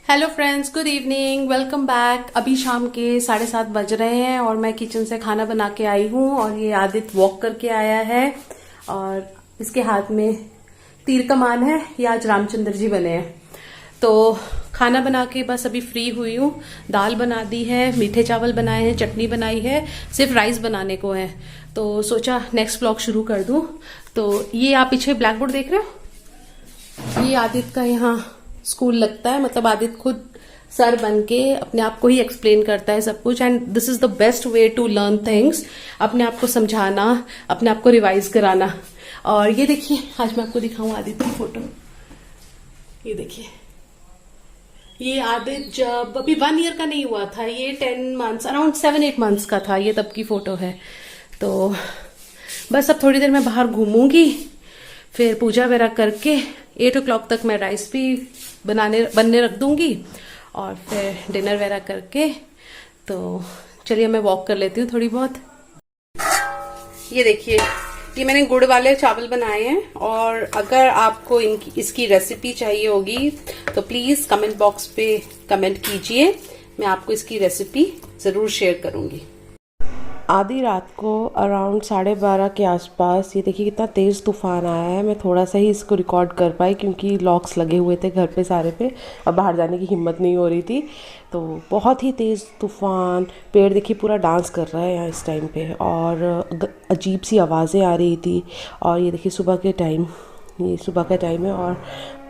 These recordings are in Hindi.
Hello friends, good evening, welcome back. अभी शाम के 7:30 बज रहे हैं और मैं किचन से खाना बना के आई हूँ और ये आदित्य वॉक करके आया है और इसके हाथ में तीर कमान है। ये आज रामचंद्र जी बने हैं। तो खाना बना के बस अभी फ्री हुई हूँ। दाल बना दी है, मीठे चावल बनाए हैं, चटनी बनाई है, सिर्फ राइस बनाने को है। तो सोचा नेक्स्ट व्लॉग शुरू कर दूं। तो ये आप पीछे ब्लैक बोर्ड देख रहे हो, ये आदित्य का यहाँ स्कूल लगता है। मतलब आदित्य खुद सर बन के अपने आप को ही एक्सप्लेन करता है सब कुछ, and this is the best way to learn things. अपने आप को समझाना, अपने आप को रिवाइज कराना। और ये देखिए, आज मैं आपको दिखाऊं आदित्य की फोटो। ये देखिए, ये आदित्य जब अभी 1 ईयर का नहीं हुआ था, ये 10 मंथ्स, अराउंड 7-8 मंथ्स का था। ये तब की फोटो है। तो बस अब थोड़ी देर में बाहर घूमूंगी, फिर पूजा वगैरह करके 8 o'clock तक मैं राइस भी बनने रख दूंगी और फिर डिनर वगैरह करके। तो चलिए मैं वॉक कर लेती हूँ थोड़ी बहुत। ये देखिए, ये मैंने गुड़ वाले चावल बनाए हैं और अगर आपको इसकी रेसिपी चाहिए होगी तो प्लीज कमेंट बॉक्स पे कमेंट कीजिए। मैं आपको इसकी रेसिपी जरूर शेयर करूंगी। आधी रात को अराउंड 12:30 के आसपास, ये देखिए कितना तेज़ तूफ़ान आया है। मैं थोड़ा सा ही इसको रिकॉर्ड कर पाई क्योंकि लॉक्स लगे हुए थे घर पे सारे पे और बाहर जाने की हिम्मत नहीं हो रही थी। तो बहुत ही तेज़ तूफ़ान, पेड़ देखिए पूरा डांस कर रहा है यहाँ इस टाइम पे, और अजीब सी आवाज़ें आ रही थी। और ये देखिए ये सुबह का टाइम है और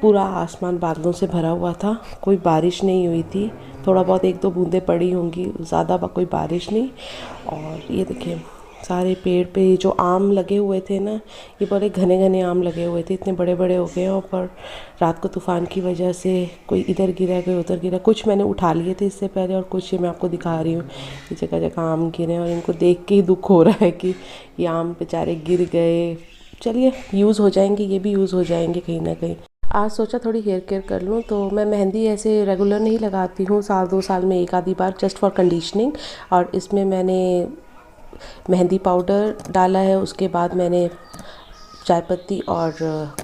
पूरा आसमान बादलों से भरा हुआ था। कोई बारिश नहीं हुई थी, थोड़ा बहुत 1-2 बूंदें पड़ी होंगी, ज़्यादा कोई बारिश नहीं। और ये देखिए सारे पेड़ पे जो आम लगे हुए थे ना, ये बड़े घने घने आम लगे हुए थे, इतने बड़े बड़े हो गए हैं। पर रात को तूफ़ान की वजह से कोई इधर गिरा, कोई उधर गिरा। कुछ मैंने उठा लिए थे इससे पहले और कुछ ये मैं आपको दिखा रही हूँ। ये जगह जगह आम गिरे और इनको देख के ही दुख हो रहा है कि ये आम बेचारे गिर गए। चलिए, यूज़ हो जाएंगे, ये भी यूज़ हो जाएंगे कहीं ना कहीं। आज सोचा थोड़ी हेयर केयर कर लूँ। तो मैं मेहंदी ऐसे रेगुलर नहीं लगाती हूँ, 1-2 साल में एक आधी बार, जस्ट फॉर कंडीशनिंग। और इसमें मैंने मेहंदी पाउडर डाला है, उसके बाद मैंने चाय पत्ती और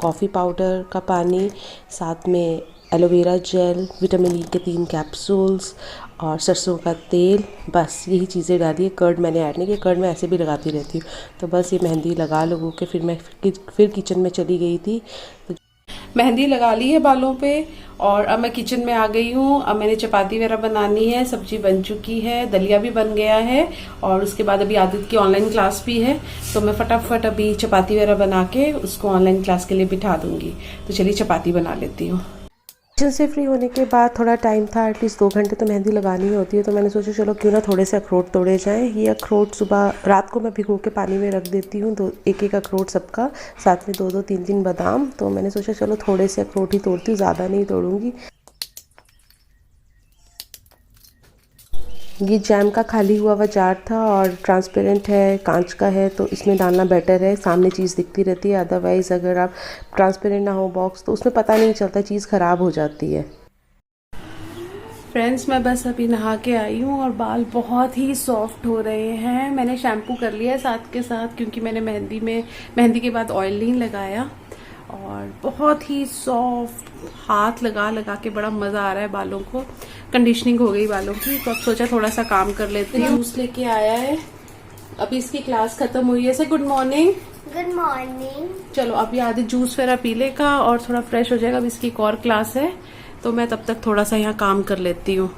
कॉफ़ी पाउडर का पानी, साथ में एलोवेरा जेल, विटामिन ई के 3 कैप्सूल्स और सरसों का तेल, बस यही चीज़ें डाली है। कर्ड मैंने ऐड नहीं किया, कर्ड मैं ऐसे भी लगाती रहती हूँ। तो बस ये मेहंदी लगा लोगों के फिर मैं फिर किचन में चली गई थी। तो मेहंदी लगा ली है बालों पे और अब मैं किचन में आ गई हूँ। अब मैंने चपाती वगैरह बनानी है, सब्जी बन चुकी है, दलिया भी बन गया है और उसके बाद अभी आदित्य की ऑनलाइन क्लास भी है। तो मैं फटाफट अभी चपाती वगैरह बना के उसको ऑनलाइन क्लास के लिए बिठा दूंगी। तो चलिए चपाती बना लेती हूँ। किचन से फ्री होने के बाद थोड़ा टाइम था, एटलीस्ट 2 घंटे तो मेहंदी लगानी होती है। तो मैंने सोचा चलो क्यों ना थोड़े से अखरोट तोड़े जाएं। ये अखरोट सुबह रात को मैं भिगो के पानी में रख देती हूँ, दो एक एक अखरोट सबका, साथ में 2-2 3-3 बादाम। तो मैंने सोचा चलो थोड़े से अखरोट ही तोड़ती हूँ, ज़्यादा नहीं तोड़ूंगी। ये जैम का खाली हुआ हुआ जार था और ट्रांसपेरेंट है, कांच का है, तो इसमें डालना बेटर है, सामने चीज़ दिखती रहती है। अदरवाइज़ अगर आप ट्रांसपेरेंट ना हो बॉक्स तो उसमें पता नहीं चलता, चीज़ ख़राब हो जाती है। फ्रेंड्स, मैं बस अभी नहा के आई हूँ और बाल बहुत ही सॉफ्ट हो रहे हैं। मैंने शैम्पू कर लिया है साथ के साथ, क्योंकि मैंने मेहंदी के बाद ऑयल नहीं लगाया। और बहुत ही सॉफ्ट, हाथ लगा लगा के बड़ा मज़ा आ रहा है बालों को। कंडीशनिंग हो गई बालों की, तो अब सोचा थोड़ा सा काम कर लेते हैं। जूस लेके आया है, अभी इसकी क्लास खत्म हुई है। Good morning. Good morning. चलो अभी आधे जूस वगैरह पी लेगा और थोड़ा फ्रेश हो जाएगा। अभी इसकी एक और क्लास है, तो मैं तब तक थोड़ा सा यहाँ काम कर लेती हूँ।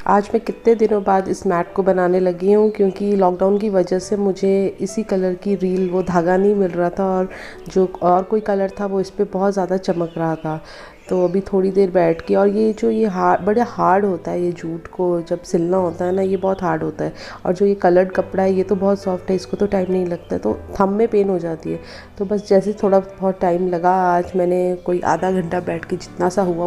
आज मैं कितने दिनों बाद इस मैट को बनाने लगी हूँ, क्योंकि लॉकडाउन की वजह से मुझे इसी कलर की रील, वो धागा नहीं मिल रहा था और जो और कोई कलर था वो इस पर बहुत ज़्यादा चमक रहा था। तो अभी थोड़ी देर बैठ के, और ये जो ये बड़ा हार्ड होता है, ये जूट को जब सिलना होता है ना, ये बहुत हार्ड होता है। और जो ये कलर्ड कपड़ा है ये तो बहुत सॉफ्ट है, इसको तो टाइम नहीं लगता है, तो थंब में पेन हो जाती है। तो बस जैसे थोड़ा बहुत टाइम लगा, आज मैंने कोई आधा घंटा बैठ के जितना सा हुआ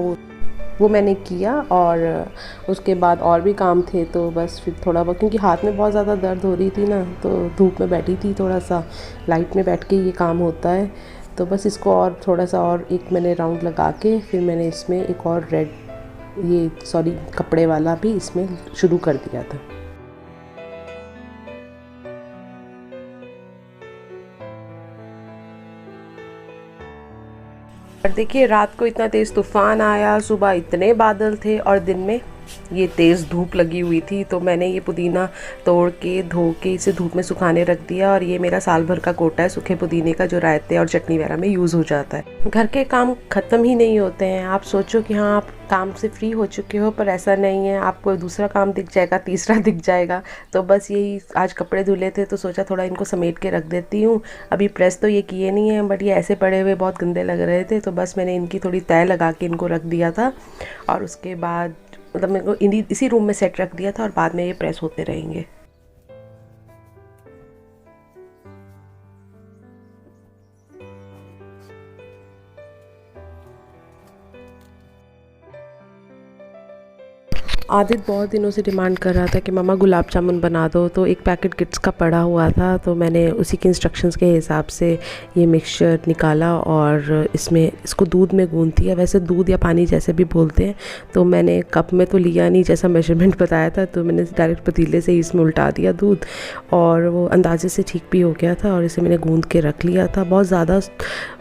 वो मैंने किया। और उसके बाद और भी काम थे, तो बस फिर थोड़ा बहुत, क्योंकि हाथ में बहुत ज़्यादा दर्द हो रही थी ना, तो धूप में बैठी थी, थोड़ा सा लाइट में बैठ के ये काम होता है। तो बस इसको और थोड़ा सा और एक मैंने राउंड लगा के फिर मैंने इसमें एक और कपड़े वाला भी इसमें शुरू कर दिया था। देखिए रात को इतना तेज़ तूफ़ान आया, सुबह इतने बादल थे और दिन में ये तेज़ धूप लगी हुई थी। तो मैंने ये पुदीना तोड़ के धो के इसे धूप में सुखाने रख दिया और ये मेरा साल भर का कोटा है सूखे पुदीने का, जो रायते और चटनी वगैरह में यूज़ हो जाता है। घर के काम ख़त्म ही नहीं होते हैं। आप सोचो कि हाँ आप काम से फ्री हो चुके हो, पर ऐसा नहीं है, आपको दूसरा काम दिख जाएगा, तीसरा दिख जाएगा। तो बस यही, आज कपड़े धुले थे तो सोचा थोड़ा इनको समेट के रख देती हूँ। अभी प्रेस तो ये किए नहीं हैं, बट ये ऐसे पड़े हुए बहुत गंदे लग रहे थे, तो बस मैंने इनकी थोड़ी तय लगा के इनको रख दिया था। और उसके बाद मतलब मेरे को इसी रूम में सेट रख दिया था और बाद में ये प्रेस होते रहेंगे। आदित बहुत दिनों से डिमांड कर रहा था कि मम्मा गुलाब जामुन बना दो, तो एक पैकेट किट्स का पड़ा हुआ था, तो मैंने उसी के इंस्ट्रक्शंस के हिसाब से ये मिक्सचर निकाला और इसको दूध में गूंद दिया। वैसे दूध या पानी जैसे भी बोलते हैं, तो मैंने कप में तो लिया नहीं जैसा मेजरमेंट बताया था, तो मैंने डायरेक्ट पतीले से ही इसमें उल्टा दिया दूध और वो अंदाजे से ठीक भी हो गया था। और इसे मैंने गूंद के रख लिया था। बहुत ज़्यादा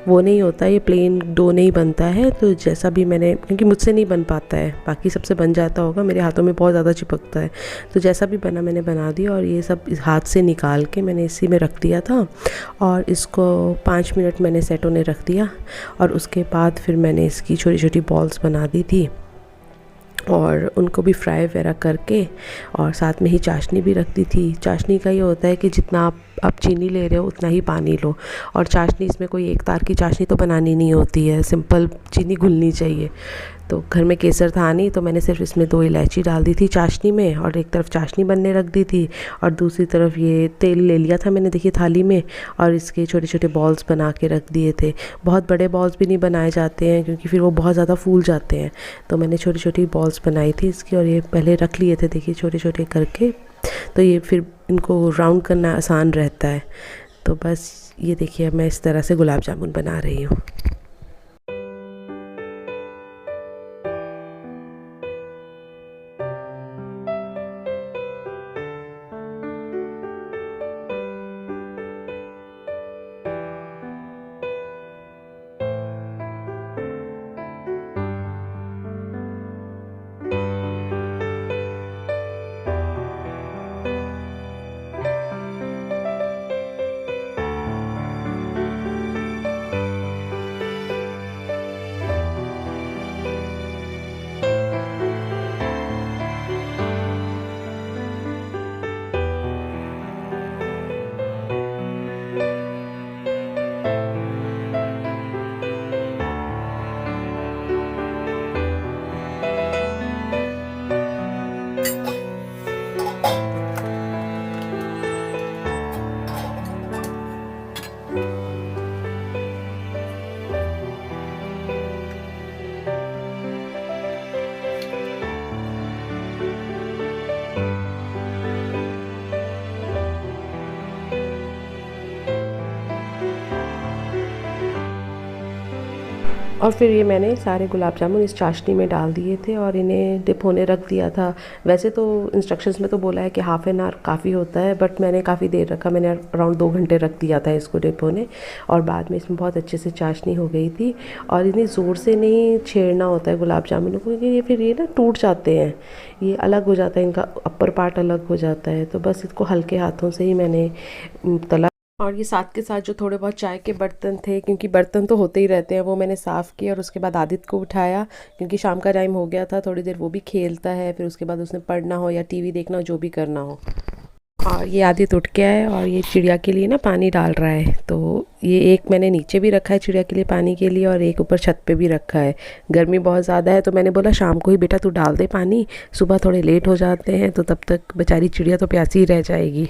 वो नहीं होता, ये प्लेन डो नहीं बनता है, तो जैसा भी मैंने, क्योंकि मुझसे नहीं बन पाता है, बाकी सबसे बन जाता होगा, मेरे हाथों में बहुत ज़्यादा चिपकता है, तो जैसा भी बना मैंने बना दिया। और ये सब इस हाथ से निकाल के मैंने इसी में रख दिया था और इसको 5 मिनट मैंने सेट होने रख दिया। और उसके बाद फिर मैंने इसकी छोटी छोटी बॉल्स बना दी थी और उनको भी फ्राई वगैरह करके, और साथ में ही चाशनी भी रख दी थी। चाशनी का ये होता है कि जितना आप चीनी ले रहे हो उतना ही पानी लो, और चाशनी इसमें कोई एक तार की चाशनी तो बनानी नहीं होती है, सिंपल चीनी घुलनी चाहिए। तो घर में केसर था नहीं, तो मैंने सिर्फ इसमें 2 इलायची डाल दी थी चाशनी में, और एक तरफ चाशनी बनने रख दी थी और दूसरी तरफ ये तेल ले लिया था मैंने, देखिए थाली में, और इसके छोटे छोटे बॉल्स बना के रख दिए थे। बहुत बड़े बॉल्स भी नहीं बनाए जाते हैं क्योंकि फिर वो बहुत ज़्यादा फूल जाते हैं, तो मैंने छोटी छोटी बॉल्स बनाई थी इसकी, और ये पहले रख लिए थे देखिए छोटे छोटे करके, तो ये फिर इनको राउंड करना आसान रहता है। तो बस ये देखिए मैं इस तरह से गुलाब जामुन बना रही हूँ। और फिर ये मैंने सारे गुलाब जामुन इस चाशनी में डाल दिए थे और इन्हें डिप होने रख दिया था। वैसे तो इंस्ट्रक्शंस में तो बोला है कि हाफ़ एन आवर काफ़ी होता है, बट मैंने काफ़ी देर रखा, मैंने अराउंड 2 घंटे रख दिया था इसको डिप होने, और बाद में इसमें बहुत अच्छे से चाशनी हो गई थी। और इन्हें ज़ोर से नहीं छेड़ना होता है गुलाब जामुन को, क्योंकि ये फिर ये ना टूट जाते हैं, ये अलग हो जाता है, इनका अपर पार्ट अलग हो जाता है। तो बस इसको हल्के हाथों से ही मैंने तला। और ये साथ के साथ जो थोड़े बहुत चाय के बर्तन थे, क्योंकि बर्तन तो होते ही रहते हैं, वो मैंने साफ़ किए। और उसके बाद आदित्य को उठाया क्योंकि शाम का टाइम हो गया था, थोड़ी देर वो भी खेलता है, फिर उसके बाद उसने पढ़ना हो या टीवी देखना हो, जो भी करना हो। और ये आदित्य उठ गया है और ये चिड़िया के लिए ना पानी डाल रहा है। तो ये एक मैंने नीचे भी रखा है चिड़िया के लिए पानी के लिए, और एक ऊपर छत पे भी रखा है। गर्मी बहुत ज़्यादा है तो मैंने बोला शाम को ही बेटा तू डाल दे पानी, सुबह थोड़े लेट हो जाते हैं तो तब तक बेचारी चिड़िया तो प्यासी ही रह जाएगी।